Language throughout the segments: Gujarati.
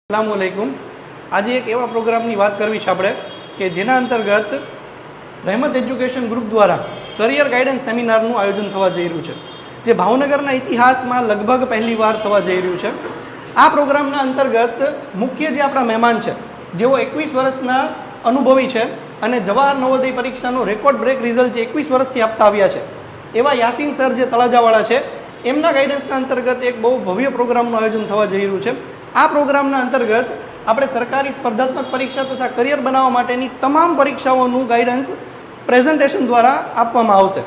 अस्सलामुअलैकुम। आज एक एवं प्रोग्राम की बात करवी छे आपणे के जेना अंतर्गत रहमत एज्युकेशन ग्रुप द्वारा करियर गाइडन्स सेमिनार आयोजन थवा जई रह्युं छे, जे भावनगरना इतिहास में लगभग पहली वार थवा जई रह्युं छे। आ प्रोग्रामना अंतर्गत मुख्य जे आपणा मेहमान छे, जेओ 21 वर्षना अनुभवी छे अने जवाहर नवोदय परीक्षानो रेकॉर्ड ब्रेक रिजल्ट 21 वर्षथी आपता आव्या छे, एवा यासीन सर जे तळाजावाळा छे, एमना गाइडन्सना अंतर्गत एक बहु भव्य प्रोग्रामनुं आयोजन थवा जई रह्युं छे। आ प्रोग्रामना अंतर्गत આપણે સરકારી સ્પર્ધાત્મક પરીક્ષા તથા કરિયર બનાવવા માટેની તમામ પરીક્ષાઓનું ગાઈડન્સ પ્રેઝન્ટેશન દ્વારા આપવામાં આવશે।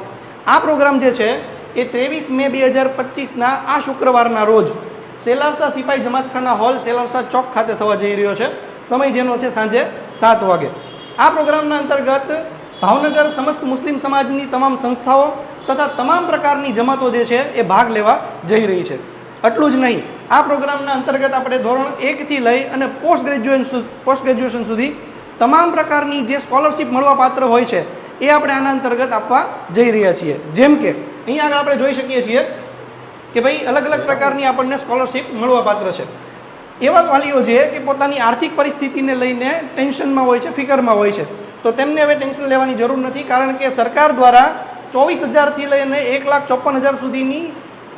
આ પ્રોગ્રામ જે છે એ 23 મે 2025ના આ શુક્રવારના રોજ સેલારસા સિપાઈ જમાતખાના હોલ સેલારસા ચોક ખાતે થવા જઈ રહ્યો છે। સમય જેનો છે સાંજે 7 વાગે। આ પ્રોગ્રામના અંતર્ગત ભાવનગર સમસ્ત મુસ્લિમ સમાજની તમામ સંસ્થાઓ તથા તમામ પ્રકારની જમાતો જે છે એ ભાગ લેવા જઈ રહી છે। એટલું જ નહીં, આ પ્રોગ્રામના અંતર્ગત આપણે ધોરણ 1 થી લઈ અને પોસ્ટ ગ્રેજ્યુએશન સુધી તમામ પ્રકારની જે સ્કોલરશિપ મળવા પાત્ર હોય છે એ આપણે આના અંતર્ગત આપવા જઈ રહ્યા છીએ। જેમ કે અહીં આગળ આપણે જોઈ શકીએ છીએ કે ભાઈ અલગ અલગ પ્રકારની આપણને સ્કોલરશિપ મળવા પાત્ર છે। એવા વાલીઓ જે કે પોતાની આર્થિક પરિસ્થિતિને લઈને ટેન્શનમાં હોય છે, ફિકરમાં હોય છે, તો તેમને હવે ટેન્શન લેવાની જરૂર નથી, કારણ કે સરકાર દ્વારા 24,000 થી લઈને 1,54,000 સુધીની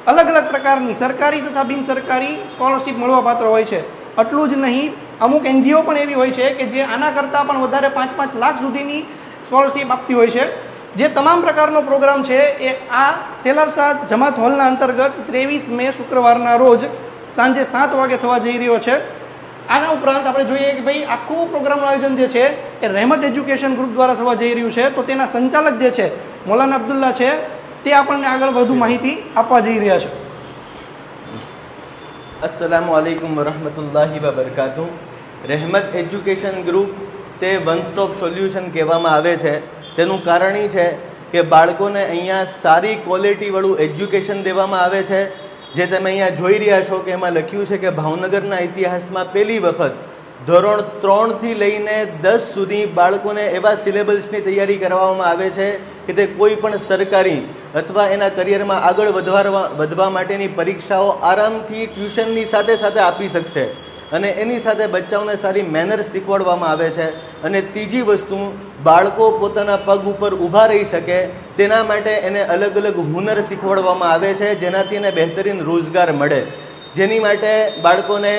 अलग अलग प्रकार की सरकारी तथा बिन सरकारी स्कॉलरशिप મળવા પાત્ર હોય છે। એટલું જ નહીં, અમુક એનજીઓ પણ એવી હોય છે કે જે આના કરતાં પણ વધારે 5-5 લાખ સુધીની સ્કોલરશિપ આપતી હોય છે। જે તમામ પ્રકારનો પ્રોગ્રામ છે એ આ સેલારસા જમાત હોલના અંતર્ગત 23 મે શુક્રવારના રોજ સાંજે 7 વાગે થવા જઈ રહ્યો છે। આના ઉપરાંત આપણે જોઈએ કે ભાઈ આખું પ્રોગ્રામનું આયોજન જે છે એ રહેમત એજ્યુકેશન ગ્રુપ દ્વારા થવા જઈ રહ્યું છે, તો તેના સંચાલક જે છે મૌલાના અબ્દુલ્લા છે, તે આપણને આગળ વધુ માહિતી આપવા જઈ રહ્યા છે। अस्सलामु अलैकुम वरहमतुल्लाहि वबरकातुहू। रहमत एज्युकेशन ग्रुप ते वन स्टॉप सोल्यूशन कहेवामां आवे छे। तेनुं कारण ई छे के बाळकोने अहींया सारी क्वॉलिटीवाळुं एज्युकेशन देवामां आवे छे। जे तमे अहींया जोई रह्या छो के एमां लख्युं छे के भावनगरना इतिहासमां पहेली वखत ધોરણ 3 થી લઈને 10 સુધી બાળકોને એવા સિલેબસની તૈયારી કરવામાં આવે છે કે તે કોઈ પણ સરકારી અથવા એના કરિયરમાં આગળ વધવા માટેની પરીક્ષાઓ આરામથી ટ્યુશનની સાથે સાથે આપી શકશે અને એની સાથે બચ્ચાઓને સારી મેનર્સ શીખવાડવામાં આવે છે। અને ત્રીજી વસ્તુ, બાળકો પોતાના પગ ઉપર ઊભા રહી શકે તેના માટે એને અલગ અલગ હુનર શીખવાડવામાં આવે છે, જેનાથી એને બહેતરીન રોજગાર મળે। જેની માટે બાળકોને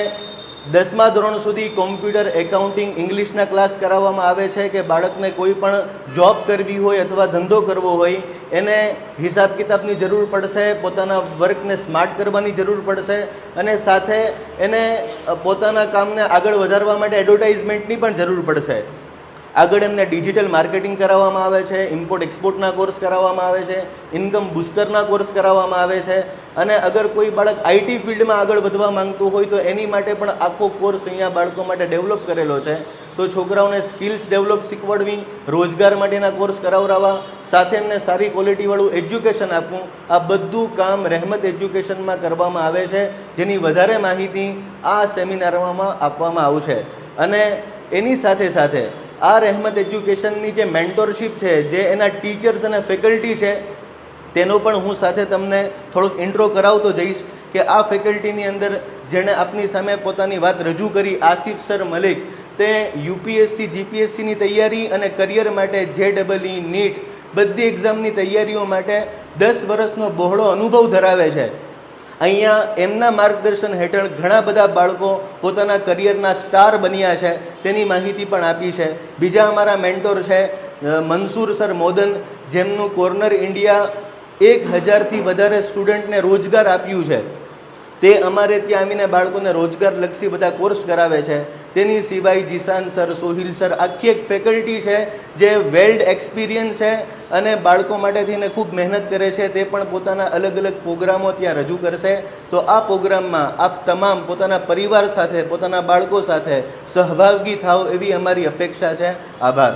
10મા ધોરણ સુધી કોમ્પ્યુટર, એકાઉન્ટિંગ, ઇંગ્લિશના ક્લાસ કરાવવામાં આવે છે કે બાળકને કોઈ પણ જોબ કરવી હોય અથવા ધંધો કરવો હોય એને હિસાબ કિતાબની જરૂર પડશે, પોતાના વર્કને સ્માર્ટ કરવાની જરૂર પડશે અને સાથે એને પોતાના કામને આગળ વધારવા માટે એડવર્ટાઇઝમેન્ટની પણ જરૂર પડશે। આગળ એમને ડિજિટલ માર્કેટિંગ કરાવવામાં આવે છે, ઇમ્પોર્ટ એક્સપોર્ટના કોર્સ કરાવવામાં આવે છે, ઇન્કમ બૂસ્ટરના કોર્સ કરાવવામાં આવે છે અને અગર કોઈ બાળક આઈટી ફિલ્ડમાં આગળ વધવા માંગતું હોય તો એની માટે પણ આખો કોર્સ અહીંયા બાળકો માટે ડેવલપ કરેલો છે। તો છોકરાઓને સ્કિલ્સ ડેવલપ શીખવાડવી, રોજગાર માટેના કોર્સ કરાવવા, સાથે એમને સારી ક્વોલિટીવાળું એજ્યુકેશન આપવું, આ બધું કામ રહેમત એજ્યુકેશનમાં કરવામાં આવે છે, જેની વધારે માહિતી આ સેમિનારમાં આપવામાં આવશે। અને એની સાથે સાથે આ રહેમત એજ્યુકેશનની જે મેન્ટોરશિપ છે, જે એના ટીચર્સ અને ફેકલ્ટી છે, તેનો પણ હું સાથે તમને થોડોક ઇન્ટ્રો કરાવતો જઈશ કે આ ફેકલ્ટીની અંદર જેણે આપની સામે પોતાની વાત રજૂ કરી, આસિફ સર મલિક, તે યુપીએસસી, જીપીએસસીની તૈયારી અને કરિયર માટે JEE, નીટ બધી એક્ઝામની તૈયારીઓ માટે 10 વર્ષનો બહોળો અનુભવ ધરાવે છે। અહીંયા એમના માર્ગદર્શન હેઠળ ઘણા બધા બાળકો પોતાના કરિયરના સ્ટાર બન્યા છે, તેની માહિતી પણ આપી છે। બીજા અમારા મેન્ટોર છે મંસૂર સર મોદન, જેમનું કોર્નર ઇન્ડિયા 1000થી વધારે સ્ટુડન્ટને રોજગાર આપ્યું છે। તે અમારે ત્યાં આવીને બાળકોને રોજગારલક્ષી બધા કોર્સ કરાવે છે। તેની સિવાય જીસાન સર, સોહિલ સર, આખી એક ફેકલ્ટી છે જે વેલ્ડ એક્સપિરિયન્સ છે અને બાળકો માટે થઈને ખૂબ મહેનત કરે છે। તે પણ પોતાના અલગ અલગ પ્રોગ્રામો ત્યાં રજૂ કરશે। તો આ પ્રોગ્રામમાં આપ તમામ પોતાના પરિવાર સાથે, પોતાના બાળકો સાથે સહભાગી થાઓ એવી અમારી અપેક્ષા છે। આભાર।